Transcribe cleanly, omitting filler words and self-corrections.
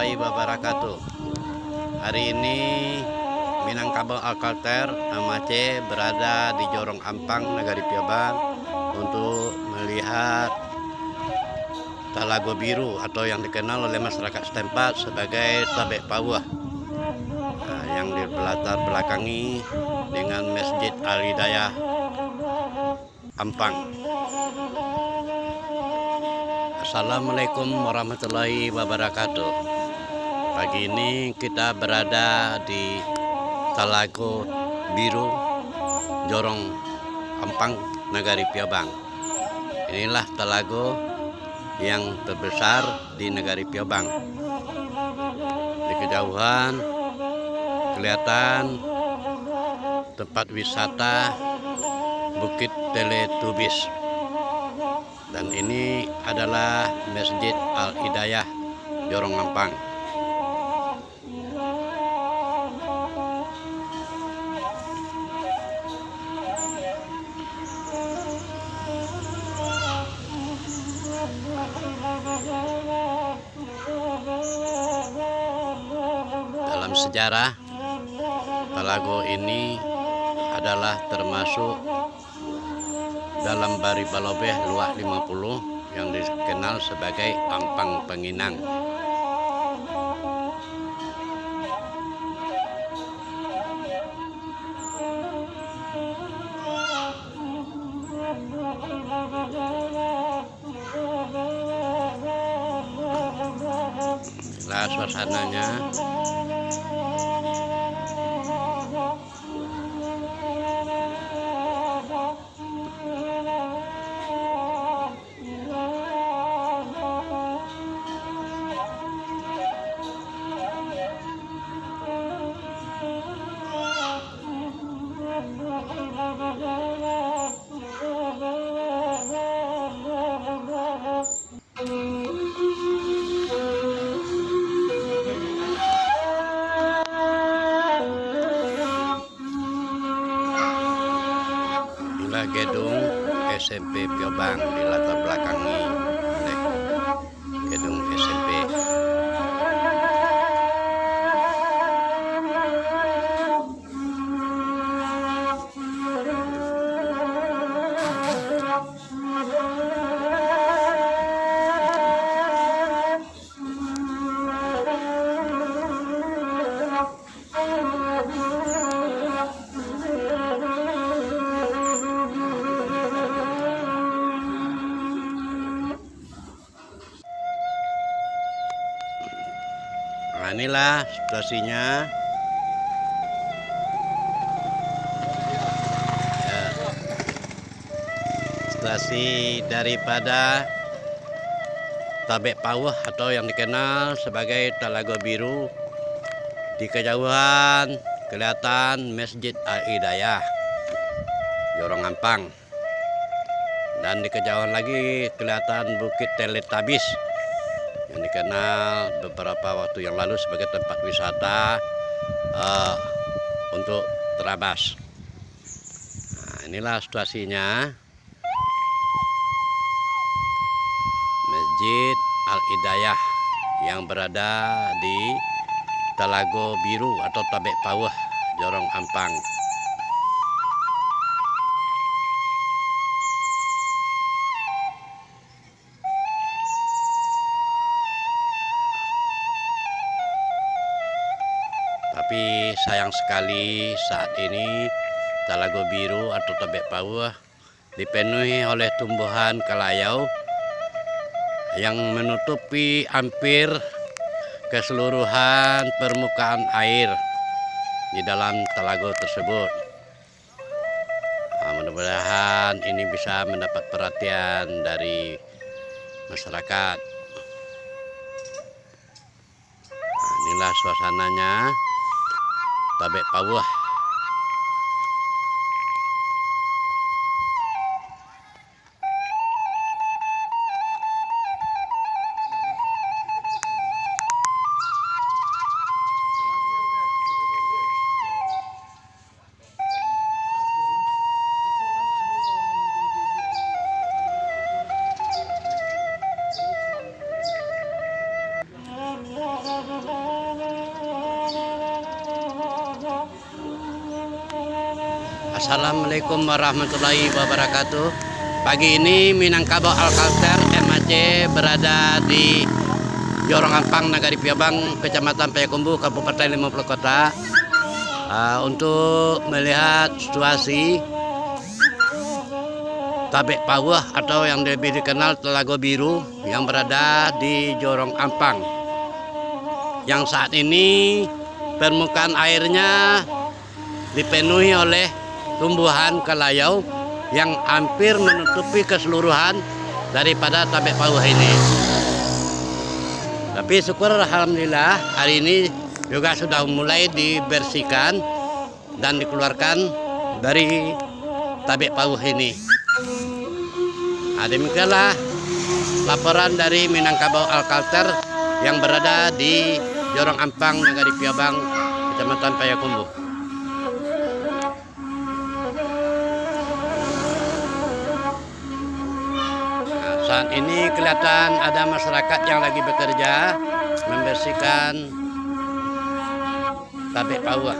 warahmatullahi wabarakatuh. Hari ini Minangkabau Alkalter Aceh berada di Jorong Ampang, Nagari Piabang untuk melihat Talago Biru atau yang dikenal oleh masyarakat setempat sebagai Tabek Pawah, yang dibelatar belakangi dengan Masjid Al-Hidayah Ampang. Assalamualaikum warahmatullahi wabarakatuh. Pagi ini kita berada di Talago Biru, Jorong Ampang, Nagari Piabang. Inilah talago yang terbesar di Nagari Piabang. Di kejauhan kelihatan tempat wisata Bukit Teletubis. Dan ini adalah Masjid Al-Hidayah Jorong Ampang. Dalam sejarah, talago ini adalah termasuk dalam Bari Balobeh luas 50 yang dikenal sebagai Ampang Penginang. Inilah suasananya. Inilah gedung SMP Piabang di latar belakangi oleh gedung SMP. Nah, inilah situasinya. Ya, situasi daripada Tabek Pawah atau yang dikenal sebagai Talago Biru. Di kejauhan kelihatan Masjid Al-Hidayah Jorong Ampang, dan di kejauhan lagi kelihatan Bukit Teletubis yang dikenal beberapa waktu yang lalu sebagai tempat wisata untuk terabas. Nah, inilah situasinya Masjid Al-Hidayah yang berada di Talago Biru atau Tabek Pawah Jorong Ampang. Tapi sayang sekali saat ini Talago Biru atau Tabek Pawah dipenuhi oleh tumbuhan kalayau yang menutupi hampir keseluruhan permukaan air di dalam talago tersebut. Nah, mudah-mudahan ini bisa mendapat perhatian dari masyarakat. Nah, inilah suasananya Tabek Pawah. Assalamualaikum warahmatullahi wabarakatuh. Pagi ini Minangkabau Alkalter MAC berada di Jorong Ampang, Nagari Piabang, Kecamatan Payakumbuh, Kabupaten 50 Kota, untuk melihat situasi Tabek Pawuh atau yang lebih dikenal Telaga Biru yang berada di Jorong Ampang, yang saat ini permukaan airnya dipenuhi oleh tumbuhan kelayau yang hampir menutupi keseluruhan daripada Tabek Pawuh ini. Tapi syukur alhamdulillah hari ini juga sudah mulai dibersihkan dan dikeluarkan dari Tabek Pawuh ini. Demikianlah laporan dari Minangkabau Alkalter yang berada di Jorong Ampang, Nagari Piabang, Kecamatan Payakumbuh. Saat ini kelihatan ada masyarakat yang lagi bekerja membersihkan Tabek Pawuh.